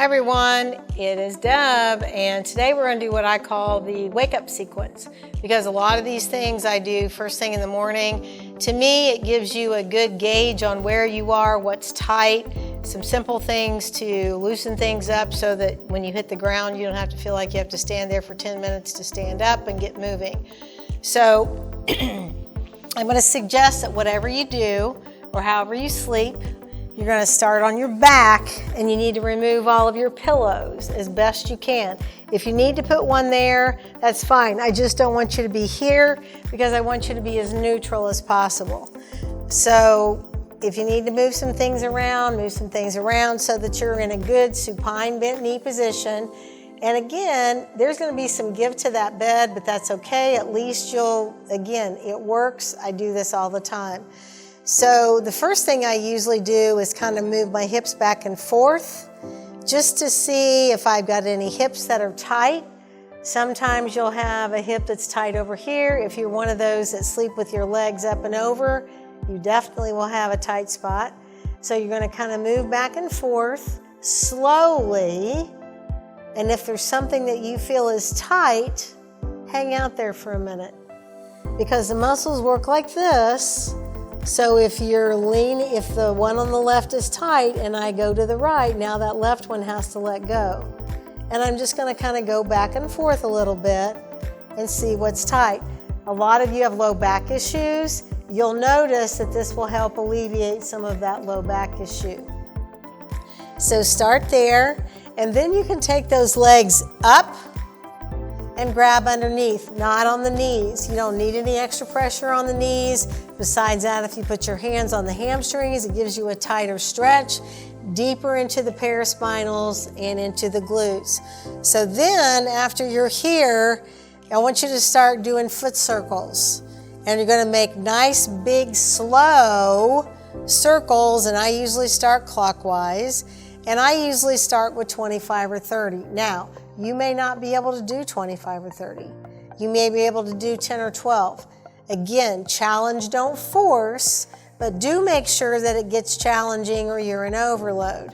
everyone, it is Deb, and today we're going to do what I call the wake-up sequence, because a lot of these things I do first thing in the morning. To me, it gives you a good gauge on where you are, what's tight, some simple things to loosen things up so that when you hit the ground, you don't have to feel like you have to stand there for 10 minutes to stand up and get moving. So I'm going to suggest that whatever you do or however you sleep, you're going to start on your back, and you need to remove all of your pillows as best you can. If you need to put one there, that's fine. I just don't want you to be here because I want you to be as neutral as possible. So if you need to move some things around so that you're in a good supine bent knee position. And again, there's going to be some give to that bed, but that's okay. At least it works. I do this all the time. So the first thing I usually do is kind of move my hips back and forth just to see if I've got any hips that are tight. Sometimes you'll have a hip that's tight over here. If you're one of those that sleep with your legs up and over, you definitely will have a tight spot. So you're going to kind of move back and forth slowly. And if there's something that you feel is tight, hang out there for a minute, because the muscles work like this. So if you're if the one on the left is tight and I go to the right, now that left one has to let go. And I'm just going to kind of go back and forth a little bit and see what's tight. A lot of you have low back issues. You'll notice that this will help alleviate some of that low back issue. So start there, and then you can take those legs up and grab underneath, not on the knees. You don't need any extra pressure on the knees. Besides that, if you put your hands on the hamstrings, it gives you a tighter stretch, deeper into the paraspinals and into the glutes. So then, after you're here, I want you to start doing foot circles. And you're gonna make nice, big, slow circles, and I usually start clockwise, and I usually start with 25 or 30. Now, you may not be able to do 25 or 30. You may be able to do 10 or 12. Again, challenge, don't force, but do make sure that it gets challenging or you're in overload.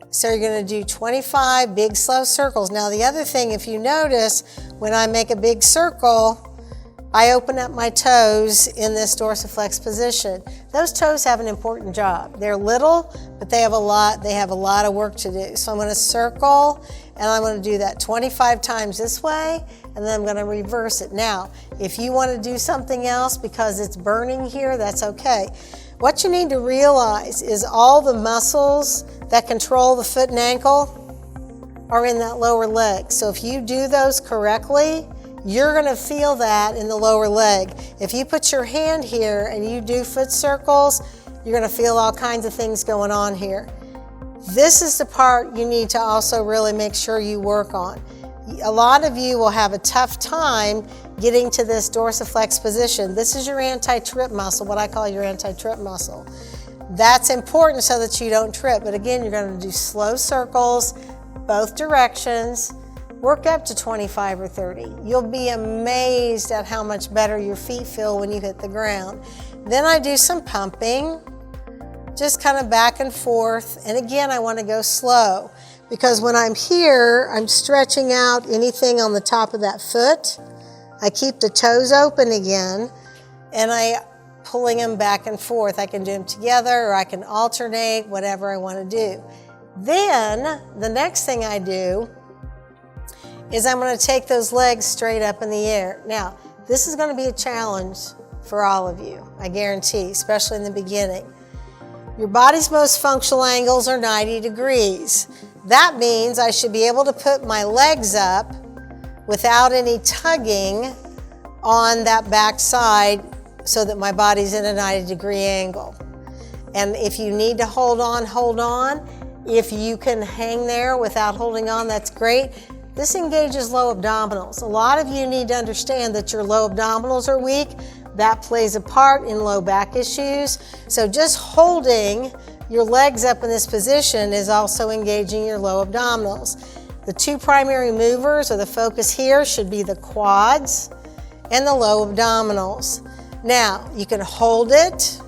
So you're gonna do 25 big, slow circles. Now the other thing, if you notice, when I make a big circle, I open up my toes in this dorsiflex position. Those toes have an important job. They're little, but they have a lot of work to do. So I'm going to circle, and I'm going to do that 25 times this way, and then I'm going to reverse it. Now, if you want to do something else because it's burning here, that's okay. What you need to realize is all the muscles that control the foot and ankle are in that lower leg. So if you do those correctly, you're going to feel that in the lower leg. If you put your hand here and you do foot circles, you're going to feel all kinds of things going on here. This is the part you need to also really make sure you work on. A lot of you will have a tough time getting to this dorsiflex position. This is your anti-trip muscle, what I call your anti-trip muscle. That's important so that you don't trip. But again, you're going to do slow circles, both directions. Work up to 25 or 30. You'll be amazed at how much better your feet feel when you hit the ground. Then I do some pumping, just kind of back and forth. And again, I want to go slow, because when I'm here, I'm stretching out anything on the top of that foot. I keep the toes open again, and I pulling them back and forth. I can do them together, or I can alternate, whatever I want to do. Then the next thing I do is I'm going to take those legs straight up in the air. Now, this is going to be a challenge for all of you, I guarantee, especially in the beginning. Your body's most functional angles are 90 degrees. That means I should be able to put my legs up without any tugging on that back side so that my body's in a 90-degree angle. And if you need to hold on, hold on. If you can hang there without holding on, that's great. This engages low abdominals. A lot of you need to understand that your low abdominals are weak. That plays a part in low back issues. So just holding your legs up in this position is also engaging your low abdominals. The two primary movers, or the focus here, should be the quads and the low abdominals. Now, you can hold it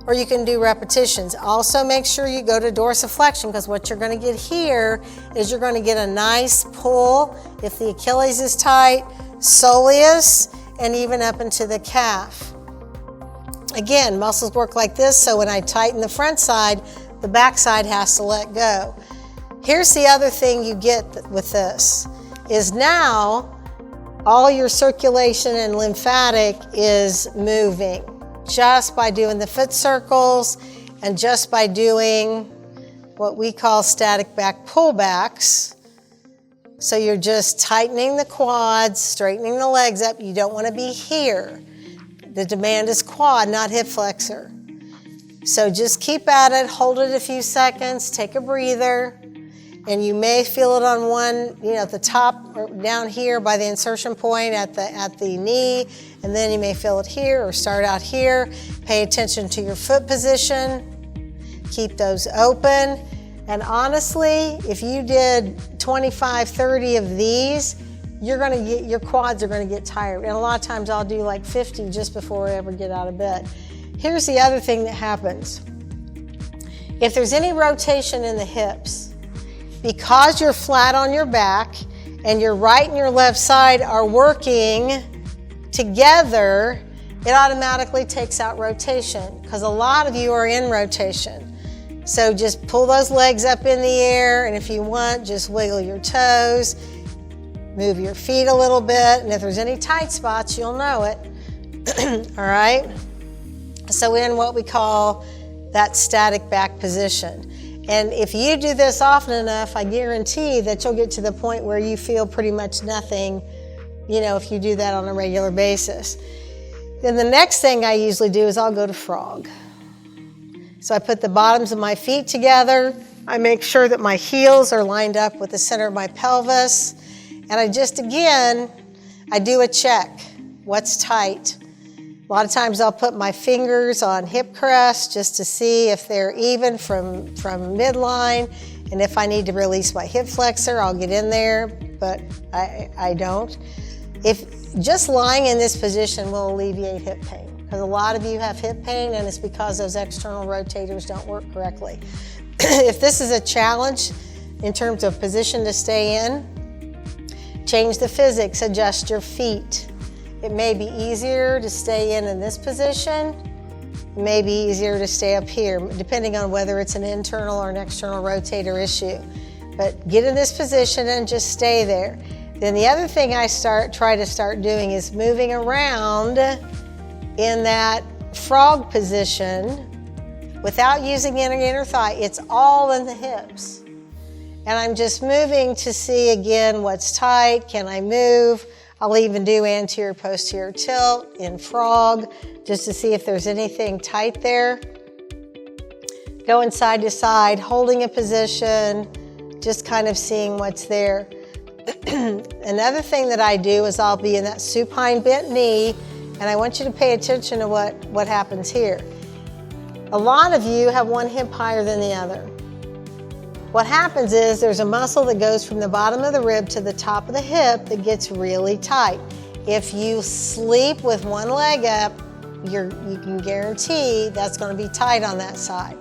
or you can do repetitions. Also make sure you go to dorsiflexion, because what you're going to get here is you're going to get a nice pull if the Achilles is tight, soleus, and even up into the calf. Again, muscles work like this, so when I tighten the front side, the back side has to let go. Here's the other thing you get with this, is now all your circulation and lymphatic is moving just by doing the foot circles and just by doing what we call static back pullbacks. So you're just tightening the quads, straightening the legs up. You don't want to be here. The demand is quad, not hip flexor. So just keep at it, hold it a few seconds, take a breather, and you may feel it on one, at the top or down here by the insertion point at the knee, and then you may feel it here or start out here. Pay attention to your foot position. Keep those open. And honestly, if you did 25, 30 of these, your quads are going to get tired. And a lot of times I'll do like 50 just before I ever get out of bed. Here's the other thing that happens. If there's any rotation in the hips, because you're flat on your back and your right and your left side are working together, it automatically takes out rotation, because a lot of you are in rotation. So just pull those legs up in the air, and if you want, just wiggle your toes, move your feet a little bit, and if there's any tight spots, you'll know it. All right? So in what we call that static back position. And if you do this often enough, I guarantee that you'll get to the point where you feel pretty much nothing, if you do that on a regular basis. Then the next thing I usually do is I'll go to frog. So I put the bottoms of my feet together. I make sure that my heels are lined up with the center of my pelvis. And I do a check. What's tight? A lot of times I'll put my fingers on hip crests just to see if they're even from midline. And if I need to release my hip flexor, I'll get in there, but I don't. If just lying in this position will alleviate hip pain, because a lot of you have hip pain and it's because those external rotators don't work correctly. If this is a challenge in terms of position to stay in, change the physics, adjust your feet. It may be easier to stay in this position. It may be easier to stay up here, depending on whether it's an internal or an external rotator issue. But get in this position and just stay there. Then the other thing I try to start doing is moving around in that frog position without using inner thigh. It's all in the hips. And I'm just moving to see again what's tight. Can I move? I'll even do anterior posterior tilt in frog just to see if there's anything tight there. Going side to side, holding a position, just kind of seeing what's there. Another thing that I do is I'll be in that supine bent knee, and I want you to pay attention to what happens here. A lot of you have one hip higher than the other. What happens is there's a muscle that goes from the bottom of the rib to the top of the hip that gets really tight. If you sleep with one leg up, you can guarantee that's going to be tight on that side.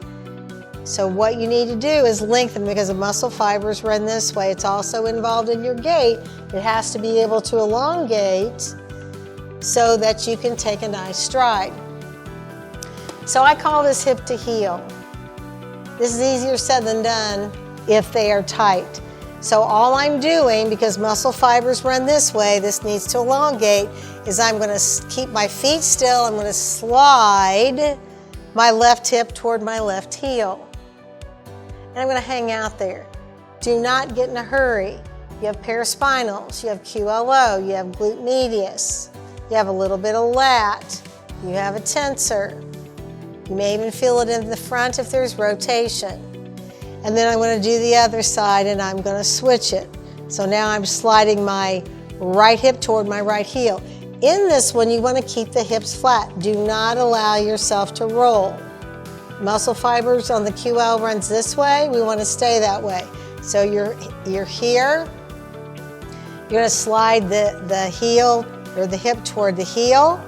So what you need to do is lengthen, because the muscle fibers run this way. It's also involved in your gait. It has to be able to elongate so that you can take a nice stride. So I call this hip to heel. This is easier said than done if they are tight. So all I'm doing, because muscle fibers run this way, this needs to elongate, is I'm going to keep my feet still. I'm going to slide my left hip toward my left heel. And I'm going to hang out there. Do not get in a hurry. You have paraspinals, you have QLO, you have glute medius, you have a little bit of lat, you have a tensor. You may even feel it in the front if there's rotation. And then I'm going to do the other side and I'm going to switch it. So now I'm sliding my right hip toward my right heel. In this one, you want to keep the hips flat. Do not allow yourself to roll. Muscle fibers on the QL runs this way. We want to stay that way. So you're here. You're going to slide the heel or the hip toward the heel.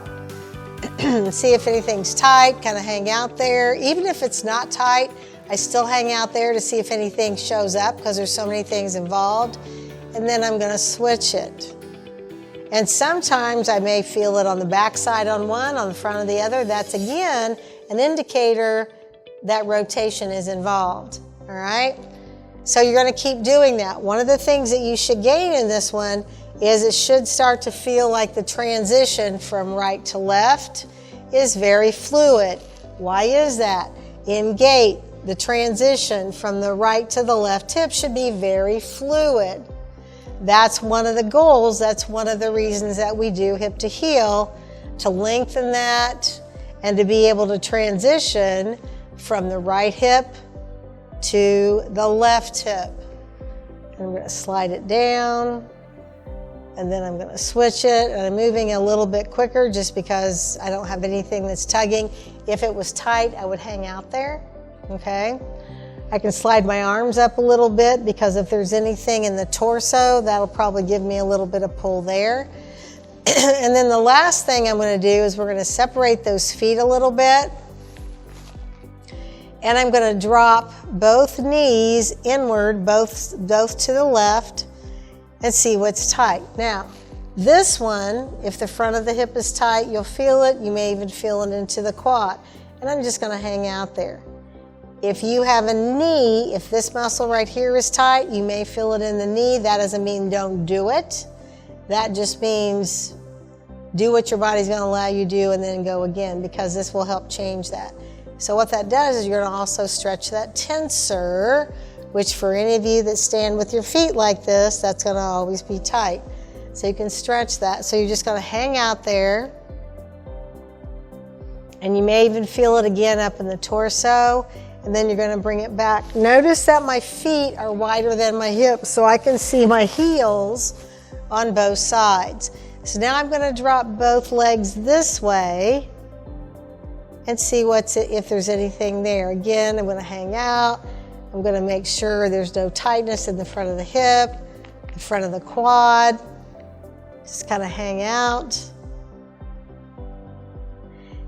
See if anything's tight, kind of hang out there. Even if it's not tight, I still hang out there to see if anything shows up because there's so many things involved. And then I'm gonna switch it. And sometimes I may feel it on the back side on one, on the front of the other. That's again, an indicator that rotation is involved, all right? So you're gonna keep doing that. One of the things that you should gain in this one is it should start to feel like the transition from right to left is very fluid. Why is that? In gait, the transition from the right to the left hip should be very fluid. That's one of the goals, that's one of the reasons that we do hip to heel, to lengthen that and to be able to transition from the right hip to the left hip. I'm going to slide it down, and then I'm going to switch it, and I'm moving a little bit quicker just because I don't have anything that's tugging. If it was tight, I would hang out there, okay? I can slide my arms up a little bit because if there's anything in the torso, that'll probably give me a little bit of pull there. And then the last thing I'm going to do is we're going to separate those feet a little bit. And I'm going to drop both knees inward, both to the left, and see what's tight. Now, this one, if the front of the hip is tight, you'll feel it. You may even feel it into the quad. And I'm just going to hang out there. If you have a knee, if this muscle right here is tight, you may feel it in the knee. That doesn't mean don't do it. That just means do what your body's going to allow you to do and then go again, because this will help change that. So what that does is you're going to also stretch that tensor, which for any of you that stand with your feet like this, that's going to always be tight. So you can stretch that. So you're just going to hang out there. And you may even feel it again up in the torso. And then you're going to bring it back. Notice that my feet are wider than my hips, so I can see my heels on both sides. So now I'm going to drop both legs this way and see if there's anything there. Again, I'm going to hang out. I'm going to make sure there's no tightness in the front of the hip, the front of the quad. Just kind of hang out.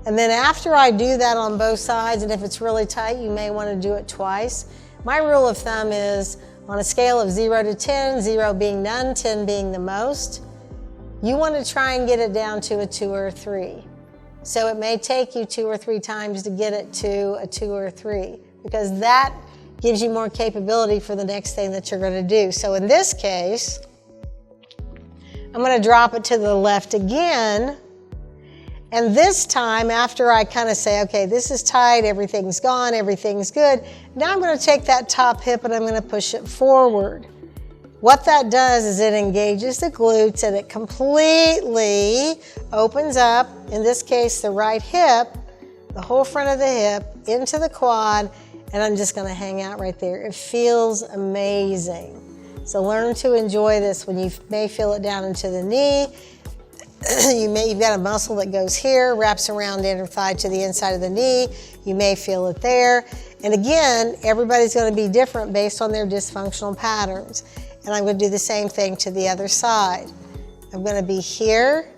And then after I do that on both sides, and if it's really tight, you may want to do it twice. My rule of thumb is on a scale of 0 to 10, 0 being none, 10 being the most, you want to try and get it down to a 2 or a 3. So it may take you 2 or 3 times to get it to a 2 or a 3, because that gives you more capability for the next thing that you're going to do. So in this case, I'm going to drop it to the left again. And this time, after I kind of say, okay, this is tight, everything's gone, everything's good, now I'm going to take that top hip and I'm going to push it forward. What that does is it engages the glutes and it completely opens up, in this case, the right hip, the whole front of the hip, into the quad, and I'm just going to hang out right there. It feels amazing. So learn to enjoy this when you may feel it down into the knee. You've got a muscle that goes here, wraps around the inner thigh to the inside of the knee. You may feel it there. And again, everybody's going to be different based on their dysfunctional patterns. And I'm going to do the same thing to the other side. I'm going to be here,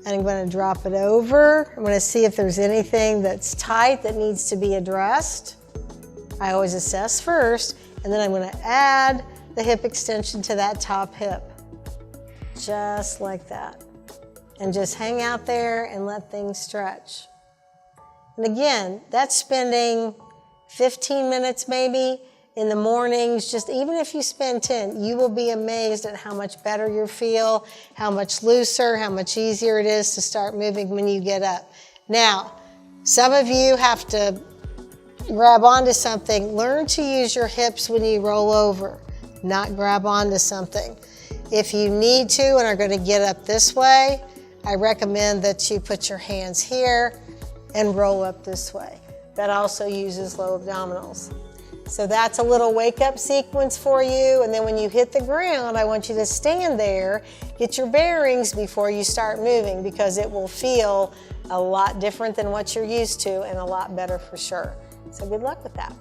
and I'm going to drop it over. I'm going to see if there's anything that's tight that needs to be addressed. I always assess first, and then I'm going to add the hip extension to that top hip. Just like that. And just hang out there and let things stretch. And again, that's spending 15 minutes maybe in the mornings. Just even if you spend 10, you will be amazed at how much better you feel, how much looser, how much easier it is to start moving when you get up. Now, some of you have to grab onto something. Learn to use your hips when you roll over, not grab onto something. If you need to and are going to get up this way, I recommend that you put your hands here and roll up this way. That also uses low abdominals. So that's a little wake-up sequence for you, and then when you hit the ground, I want you to stand there, get your bearings before you start moving, because it will feel a lot different than what you're used to and a lot better for sure. So good luck with that.